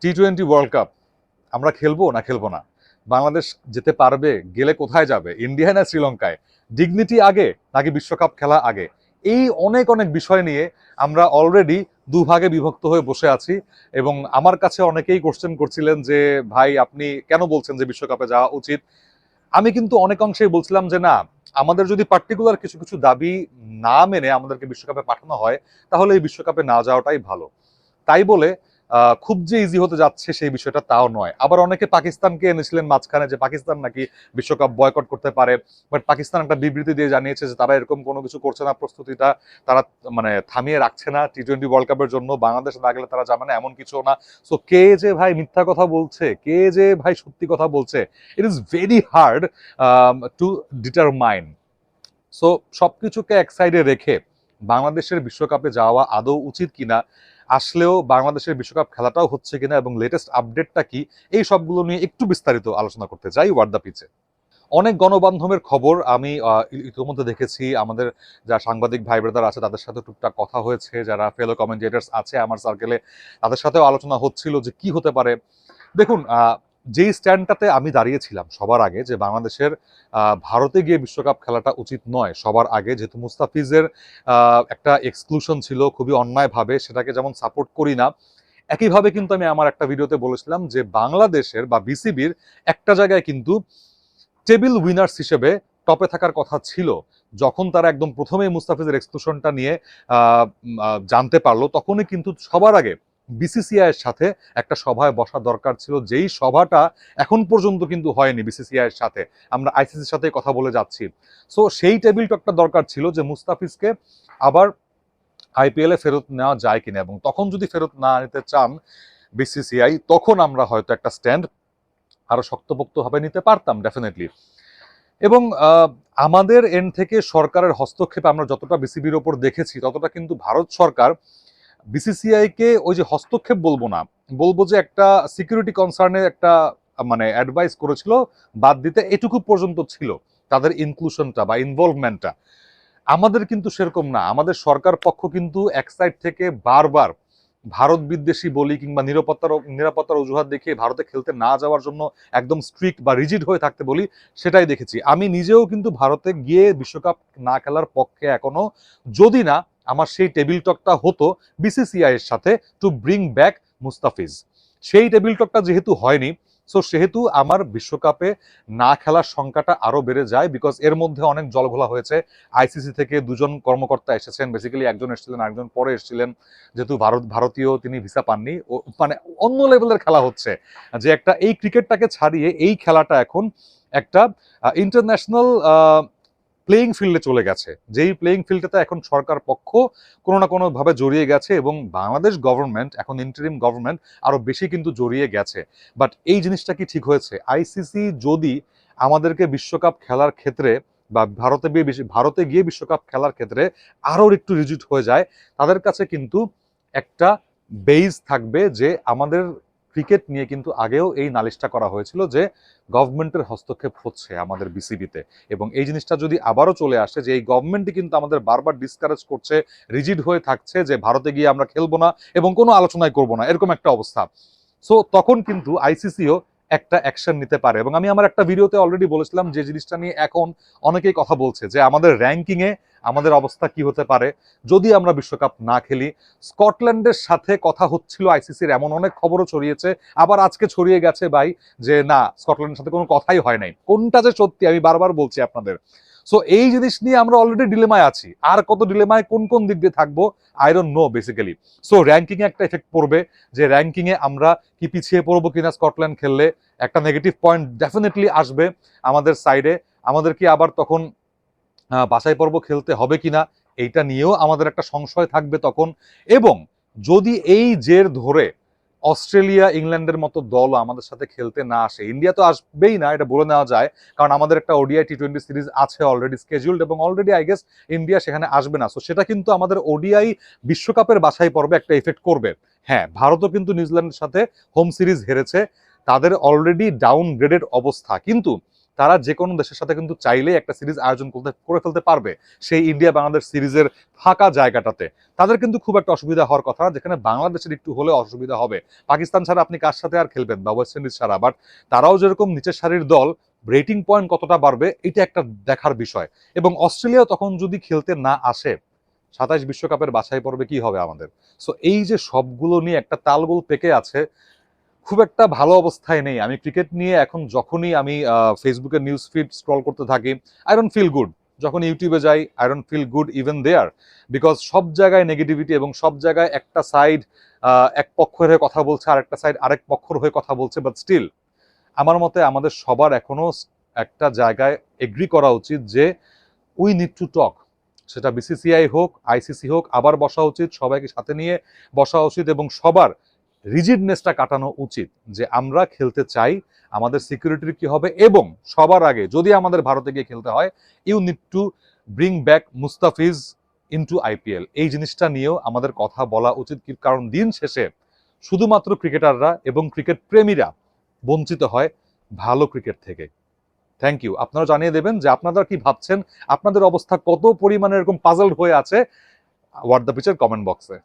টি-20 world cup আমরা খেলবো না খেলবো না, বাংলাদেশ যেতে পারবে, গেলে কোথায় যাবে, ইন্ডিয়া না শ্রীলঙ্কায়, ডিগনিটি আগে নাকি বিশ্বকাপ খেলা আগে, এই অনেক অনেক বিষয় নিয়ে আমরা অলরেডি দুভাগে বিভক্ত হয়ে বসে আছি। এবং আমার কাছে অনেকেই কোশ্চেন করছিলেন যে ভাই আপনি কেন বলছেন যে বিশ্বকাপে যাওয়া উচিত। আমি কিন্তু অনেক অংশেই বলছিলাম যে না, আমাদের যদি পার্টিকুলার কিছু কিছু দাবি না মেনে আমাদেরকে বিশ্বকাপে পাঠানো হয়, তাহলে এই বিশ্বকাপে না যাওয়াটাই ভালো। তাই বলে খুব যে ইজি হতে যাচ্ছে সেই বিষয়টা তাও নয়। আবার অনেকে পাকিস্তানকে এনেছিলেন মাঝখানে, যে পাকিস্তান নাকি বিশ্বকাপ বয়কট করতে পারে। বাট পাকিস্তান একটা বিবৃতি দিয়ে জানিয়েছে যে তারা এরকম কোনো কিছু করছে না, প্রস্তুতিটা তারা মানে থামিয়ে রাখছে না টি-20 ওয়ার্ল্ড কাপের জন্য। বাংলাদেশ না গেলে তারা যাবে না এমন কিছু না। সো কে যে ভাই মিথ্যা কথা বলছে, কে যে ভাই সত্যি কথা বলছে, it is very hard to determine. So সবকিছুকে এক সাইডে রেখে বাংলাদেশের বিশ্বকাপে যাওয়া আদৌ উচিত কিনা, আসলেও বাংলাদেশের বিশ্বকাপ খেলাটাও হচ্ছে কিনা এবং লেটেস্ট আপডেটটা কি, এই সবগুলো নিয়ে একটু বিস্তারিত আলোচনা করতে চাই ওয়ার্ড দ্য পিচে। অনেক গণমাধ্যমের খবর আমি ইতিমধ্যে দেখেছি, আমাদের যা সাংবাদিক ভাই ব্রাদার আছে তাদের সাথে টুকটাক কথা হয়েছে, যারা ফেলো কমেন্টেটরস আছে আমার সার্কেলে তাদের সাথেও আলোচনা হচ্ছিল যে কি হতে পারে। দেখুন, যেই স্ট্যান্ডটাতে আমি দাঁড়িয়েছিলাম সবার আগে, যে বাংলাদেশের ভারতে গিয়ে বিশ্বকাপ খেলাটা উচিত নয় সবার আগে, যেহেতু মুস্তাফিজের একটা এক্সক্লুশন ছিল খুবই অন্যায়ভাবে, সেটাকে যেমন সাপোর্ট করি না, একইভাবে কিন্তু আমি আমার একটা ভিডিওতে বলেছিলাম যে বাংলাদেশের বা বিসিবির একটা জায়গায় কিন্তু টেবিল উইনার্স হিসেবে টপে থাকার কথা ছিল। যখন তারা একদম প্রথমেই মুস্তাফিজের এক্সক্লুশনটা নিয়ে জানতে পারলো, তখনই কিন্তু সবার আগে বিসিসিআই এর সাথে একটা সভায় বসা দরকার ছিল, যেই সভাটা এখন পর্যন্ত কিন্তু হয়নি বিসিসিআই এর সাথে। আমরা আইসিসির সাথে কথা বলে যাচ্ছি। সো সেই টেবিল টকটা দরকার ছিল যে মুস্তাফিজকে আবার আইপিএল এ ফেরত নেওয়া যায় কিনা, এবং তখন যদি ফেরত না নিতে চান বিসিসিআই, তখন আমরা হয়তো একটা স্ট্যান্ড আরো শক্তপোক্তভাবে নিতে পারতাম ডেফিনেটলি। এবং আমাদের এন্ড থেকে সরকারের হস্তক্ষেপ আমরা যতটা বিসিবির ওপর দেখেছি, ততটা কিন্তু ভারত সরকার বিসিসিআই কে ওই যে হস্তক্ষেপ বলবো না, বলবো যে একটা সিকিউরিটি কনসার্নে একটা মানে অ্যাডভাইস করেছিল বাদ দিতে, এটুকু পর্যন্ত ছিল তাদের ইনক্লুশনটা বা ইনভলভমেন্টটা। আমাদের কিন্তু সেরকম না। আমাদের সরকার পক্ষ কিন্তু এক সাইড থেকে বারবার ভারত বিদ্বেষী বলি কিংবা নিরাপত্তার অজুহাত দেখিয়ে ভারতে খেলতে না যাওয়ার জন্য একদম স্ট্রিক্ট বা রিজিড হয়ে থাকতে বলি, সেটাই দেখেছি। আমি নিজেও কিন্তু ভারতে গিয়ে বিশ্বকাপ না খেলার পক্ষে এখনো, যদি না আমার সেই টেবিল টকটা হতো বিসিসিআই এর সাথে টু ব্রিং ব্যাক মুস্তাফিজ। সেই টেবিল টকটা যেহেতু হয়নি, সো সেহেতু আমার বিশ্বকাপে না খেলার সংখ্যাটা আরো বেড়ে যায়, বিকজ এর মধ্যে অনেক জলঘোলা হয়েছে। আইসিসি থেকে দুজন কর্মকর্তা এসেছেন, বেসিক্যালি একজন এসেছিলেন, আরেকজন পরে এসেছিলেন। যেহেতু ভারতীয়, তিনি ভিসা পাননি, মানে অন্য লেভেলের খেলা হচ্ছে, যে একটা এই ক্রিকেটটাকে ছাড়িয়ে এই খেলাটা এখন একটা ইন্টারন্যাশনাল প্লেইং ফিল্ডে চলে গেছে, যেই প্লেইং ফিল্ডটাতে এখন সরকার পক্ষ কোনো না কোনো ভাবে জড়িয়ে গেছে, এবং বাংলাদেশ গভর্নমেন্ট এখন ইন্টারিম গভর্নমেন্ট আরো বেশি কিন্তু জড়িয়ে গেছে। বাট এই জিনিসটা কি ঠিক হয়েছে? আইসিসি যদি আমাদেরকে বিশ্বকাপ খেলার ক্ষেত্রে বা ভারতে গিয়ে বিশ্বকাপ খেলার ক্ষেত্রে আরো একটু রিজিড হয়ে যায়, তাদের কাছে কিন্তু একটা বেইজ থাকবে যে আমাদের ক্রিকেট নিয়ে কিন্তু আগেও এই নালিশটা করা হয়েছিল যে গভর্নমেন্টের হস্তক্ষেপ হচ্ছে আমাদের বিসিবিতে। এবং এই জিনিসটা যদি আবারও চলে আসে যে এই গভর্নমেন্টই কিন্তু আমাদের বারবার ডিসকারেজ করছে, রিজিড হয়ে থাকছে যে ভারতে গিয়ে আমরা খেলবো না এবং কোনো আলোচনাই করবো না, এরকম একটা অবস্থা, সো তখন কিন্তু আইসিসিও একটা অ্যাকশন নিতে পারে। এবং আমি আমার একটা ভিডিওতে অলরেডি বলেছিলাম যে জিনিসটা নিয়ে এখন অনেকেই কথা বলছে যে আমাদের র্যাঙ্কিং এ আমাদের অবস্থা কি হতে পারে যদি আমরা বিশ্বকাপ না খেলি। স্কটল্যান্ডের সাথে কথা হচ্ছিল আইসিসির, এমন অনেক খবরও ছড়িয়েছে। আবার আজকে ছড়িয়ে গেছে ভাই যে না, স্কটল্যান্ডের সাথে কোনো কথাই হয় নাই। কোনটা যে সত্যি আমি বারবার বলছি আপনাদের। সো এই জিনিস নিয়ে আমরা অলরেডি ডিলেমায় আছি, আর কত ডিলেমায় কোন কোন দিক দিয়ে থাকবো I don't know basically. So ranking এ একটা এফেক্ট পড়বে, যে র্যাঙ্কিং এ আমরা কি পিছিয়ে পড়বো কিনা স্কটল্যান্ড খেললে, একটা নেগেটিভ পয়েন্ট ডেফিনেটলি আসবে আমাদের সাইডে। আমাদের কি আবার তখন বাছাই পর্ব খেলতে হবে কিনা, এইটা নিয়েও আমাদের একটা সংশয় থাকবে তখন। এবং যদি এই জের ধরে অস্ট্রেলিয়া ইংল্যান্ডের মতো দল আমাদের সাথে খেলতে না আসে, ইন্ডিয়া তো আসবেই না এটা বলে নেওয়া যায়, কারণ আমাদের একটা ওডিআই টি-20 সিরিজ আছে অলরেডি স্কেজুলড, এবং অলরেডি আই গেস ইন্ডিয়া সেখানে আসবে না। সো সেটা কিন্তু আমাদের ওডিআই বিশ্বকাপের বাছাই পর্বে একটা ইফেক্ট করবে। হ্যাঁ, ভারতও কিন্তু নিউজিল্যান্ডের সাথে হোম সিরিজ হেরেছে, তাদের অলরেডি ডাউনগ্রেডেড অবস্থা, কিন্তু তারা যে কোনো দেশের সাথে কিন্তু চাইলেই একটা সিরিজ আয়োজন করে ফেলতে পারবে সেই ইন্ডিয়া বাংলাদেশ সিরিজের ফাঁকা জায়গাটাতে। তাদের কিন্তু খুব একটা অসুবিধা হওয়ার কথা না, যেখানে বাংলাদেশের একটু হলে অসুবিধা হবে। পাকিস্তান ছাড়া আপনি কার সাথে আর খেলবেন, বা ওয়েস্ট ইন্ডিজ ছাড়া, বাট তারাও যেরকম নিচের সারির দল, রেটিং পয়েন্ট কতটা বাড়বে এটা একটা দেখার বিষয়। এবং অস্ট্রেলিয়া তখন যদি খেলতে না আসে, 27 বিশ্বকাপের বাছাই পর্বে কি হবে আমাদের? সো এই যে সবগুলো নিয়ে একটা তালগোল পেকে আছে, খুব একটা ভালো অবস্থায় নেই। আমি ক্রিকেট নিয়ে এখন যখনই আমি ফেসবুকের নিউজ ফিড স্ক্রল করতে থাকি, আই ডোন্ট ফিল গুড। যখন ইউটিউবে যাই, I don't feel good even there, because সব জায়গায় নেগেটিভিটি, এবং সব জায়গায় একটা সাইড এক পক্ষের হয়ে কথা বলছে, আর একটা সাইড আরেক পক্ষের হয়ে কথা বলছে। বাট স্টিল আমার মতে আমাদের সবার এখনো একটা জায়গায় এগ্রি করা উচিত যে উই নিড টু টক। সেটা বিসিসিআই হোক, আইসিসি হোক, আবার বসা উচিত, সবাইকে সাথে নিয়ে বসা উচিত, এবং সবার রিজিডনেসটা কাটানো উচিত যে আমরা খেলতে চাই, আমাদের সিকিউরিটির কি হবে, এবং সবার আগে যদি আমাদের ভারতে গিয়ে খেলতে হয়, you need to bring back Mustafiz into IPL. এই জিনিসটা নিয়েও আমাদের কথা বলা উচিত, কারণ দিন শেষে শুধুমাত্র ক্রিকেটাররা এবং ক্রিকেট প্রেমীরা বঞ্চিত হয় ভালো ক্রিকেট থেকে। Thank you. আপনারা জানিয়ে দেবেন যে আপনারা কি ভাবছেন, আপনাদের অবস্থা কত পরিমাণে এরকম পাজলড হয়ে আছে, হোয়াট দ্য পিচের কমেন্ট বক্সে।